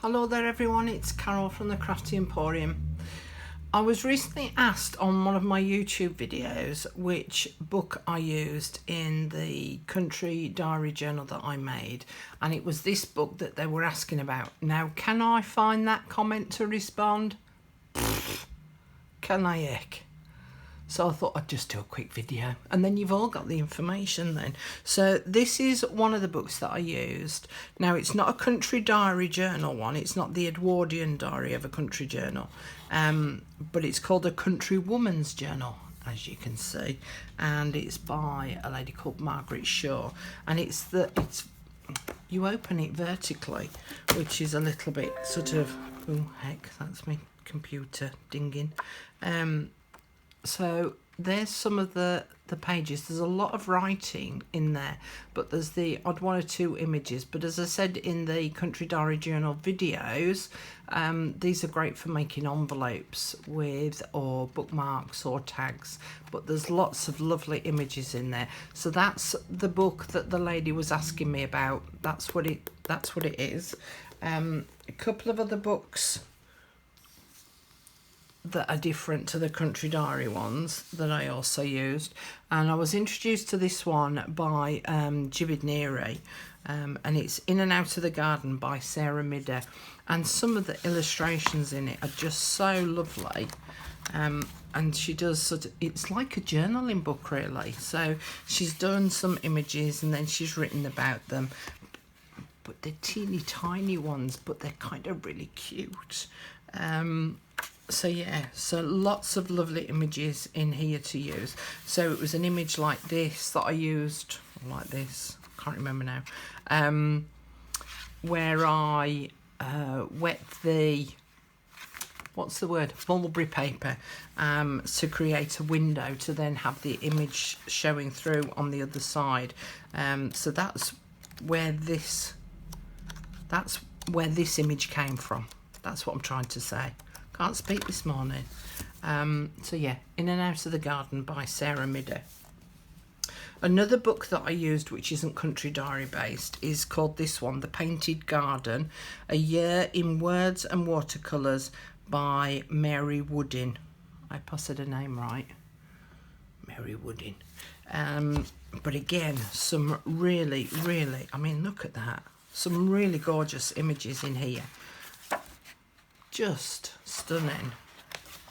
Hello there everyone, it's Carol from the Crafty Emporium. I was recently asked on one of my YouTube videos which book I used in the country diary journal that I made, and it was this book that they were asking about. Now, can I find that comment to respond? Can I heck? So I thought I'd just do a quick video and then you've all got the information then. So this is one of the books that I used. Now, it's not a country diary journal one. It's not the Edwardian diary of a country journal. But it's called A Country Woman's Journal, as you can see. And it's by a lady called Margaret Shaw. And you open it vertically, which is a little bit sort of, oh heck, that's my computer dinging. So there's some of the pages. There's a lot of writing in there, but there's the odd one or two images. But as I said in the Country Diary Journal videos, these are great for making envelopes with, or bookmarks or tags. But there's lots of lovely images in there. So that's the book that the lady was asking me about. That's what it is. A couple of other books that are different to the country diary ones that I also used, and I was introduced to this one by Jibid Neary, and it's In and Out of the Garden by Sarah Midder, and some of the illustrations in it are just so lovely. And she does it's like a journaling book really. So she's done some images and then she's written about them, but they're teeny tiny ones, but they're kind of really cute. So yeah, so lots of lovely images in here to use. So it was an image like this that I used, like this, can't remember now, where I wet the, what's the word, mulberry paper, to create a window to then have the image showing through on the other side. So that's where this image came from. That's what I'm trying to say. Can't speak this morning. So yeah, In and Out of the Garden by Sarah Midder. Another book that I used, which isn't country diary based, is called this one, The Painted Garden, A Year in Words and Watercolours by Mary Woodin. I posted her name right. Mary Woodin. But again, some really, I mean, look at that. Some really gorgeous images in here. Just stunning.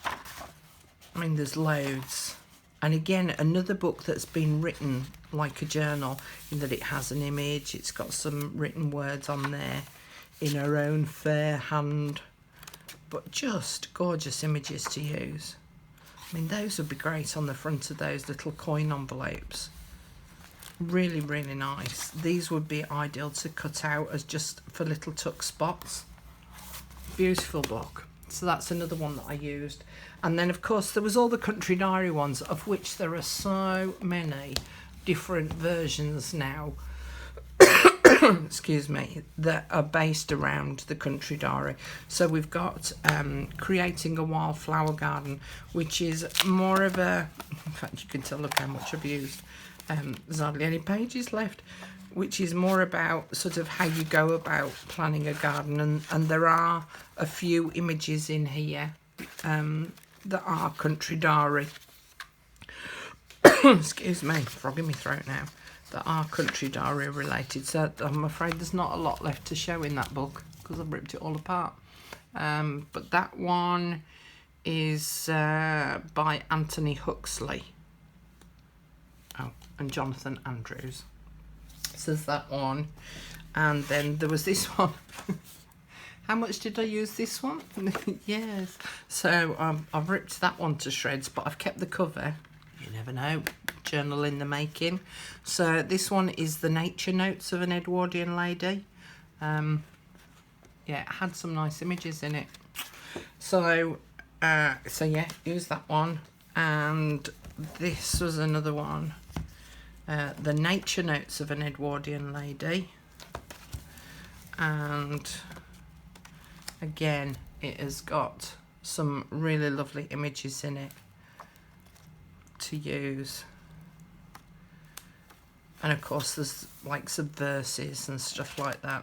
I mean, there's loads. And again, another book that's been written like a journal, in that it has an image, it's got some written words on there in her own fair hand, but just gorgeous images to use. I mean, those would be great on the front of those little coin envelopes. Really nice. These would be ideal to cut out as just for little tuck spots. Beautiful book. So that's another one that I used. And then of course there was all the country diary ones, of which there are so many different versions now excuse me, that are based around the country diary. So we've got Creating a Wildflower Garden, which is more of a, in fact you can tell, look how much I've used, there's hardly any pages left, which is more about sort of how you go about planning a garden. And there are a few images in here that are country diary. Excuse me, frog in my throat now. That are country diary related. So I'm afraid there's not a lot left to show in that book because I've ripped it all apart. But that one is by Anthony Huxley. Oh, and Jonathan Andrews. So there's that one. And then there was this one. How much did I use this one? Yes. So I've ripped that one to shreds, but I've kept the cover. You never know. Journal in the making. So this one is The Nature Notes of an Edwardian Lady. Yeah, it had some nice images in it. So yeah, use that one. And this was another one. The Nature Notes of an Edwardian Lady, and again it has got some really lovely images in it to use, and of course there's like some verses and stuff like that.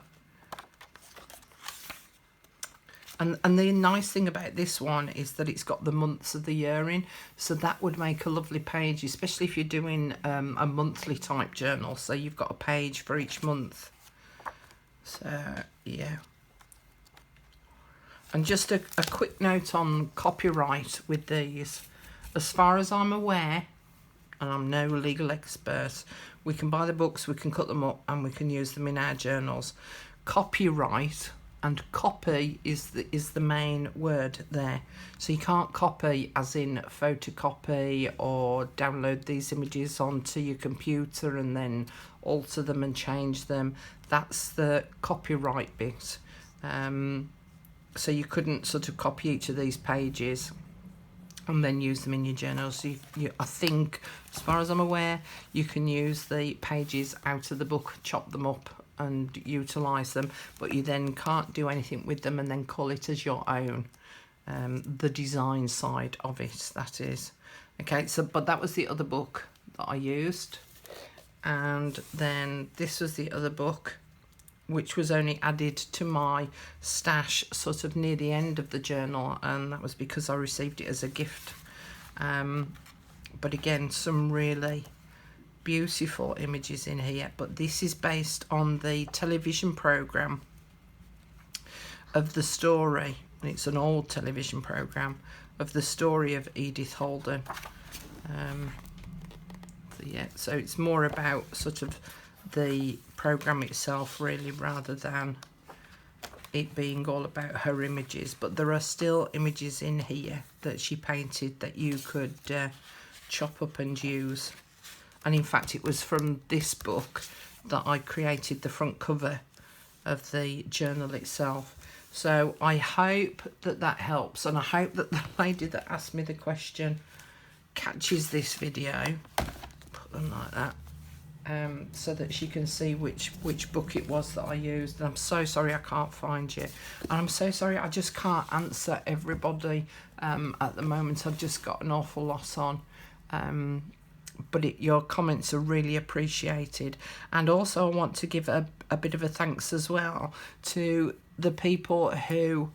And the nice thing about this one is that it's got the months of the year in, so that would make a lovely page, especially if you're doing a monthly type journal, so you've got a page for each month. So yeah. And just a quick note on copyright with these. As far as I'm aware, and I'm no legal expert, we can buy the books, we can cut them up, and we can use them in our journals. Copyright and copy is the main word there. So you can't copy as in photocopy or download these images onto your computer and then alter them and change them. That's the copyright bit. So you couldn't sort of copy each of these pages and then use them in your journal. So I think, as far as I'm aware, you can use the pages out of the book, chop them up and utilise them, but you then can't do anything with them and then call it as your own. The design side of it, that is. Okay, so but that was the other book that I used. And then this was the other book, which was only added to my stash sort of near the end of the journal, and that was because I received it as a gift. But again, some really beautiful images in here, but this is based on the television program of the story, and it's an old television program of the story of Edith Holden. So it's more about sort of the program itself really, rather than it being all about her images, but there are still images in here that she painted that you could chop up and use. And in fact, it was from this book that I created the front cover of the journal itself. So I hope that that helps, and I hope that the lady that asked me the question catches this video, put them like that, so that she can see which book it was that I used. And I'm so sorry I can't find you, and I'm so sorry I just can't answer everybody at the moment. I've just got an awful lot on. But your comments are really appreciated. And also I want to give a bit of a thanks as well to the people who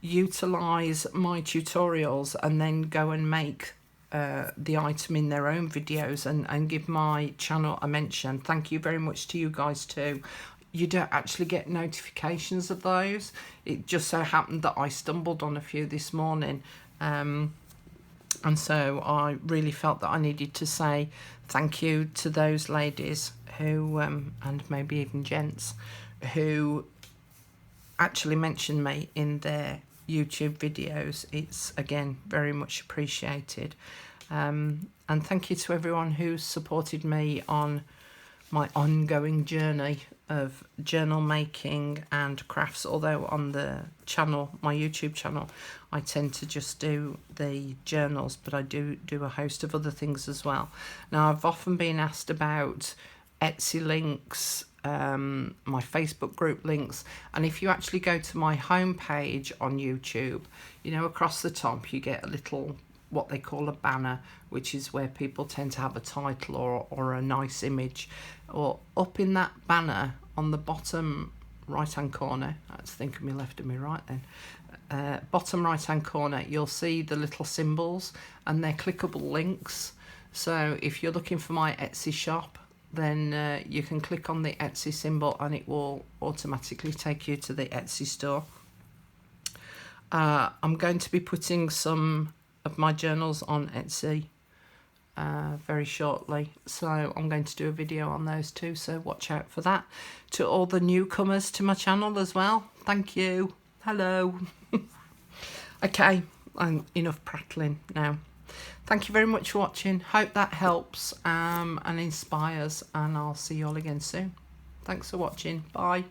utilise my tutorials and then go and make the item in their own videos and give my channel a mention. Thank you very much to you guys too. You don't actually get notifications of those. It just so happened that I stumbled on a few this morning. And so I really felt that I needed to say thank you to those ladies who, and maybe even gents, who actually mentioned me in their YouTube videos. It's, again, very much appreciated. And thank you to everyone who supported me on my ongoing journey of journal making and crafts, although on the channel, my YouTube channel, I tend to just do the journals, but I do a host of other things as well. Now, I've often been asked about Etsy links, my Facebook group links, and if you actually go to my homepage on YouTube, you know, across the top you get a little, what they call a banner, which is where people tend to have a title or a nice image. Or up in that banner on the bottom right hand corner, let's think of me left and me right then, bottom right hand corner, you'll see the little symbols, and they're clickable links. So if you're looking for my Etsy shop, then you can click on the Etsy symbol and it will automatically take you to the Etsy store. I'm going to be putting some of my journals on Etsy very shortly, so I'm going to do a video on those too, so watch out for that. To all the newcomers to my channel as well, thank you, hello. Okay, I'm enough prattling now. Thank you very much for watching. Hope that helps and inspires, and I'll see you all again soon. Thanks for watching. Bye.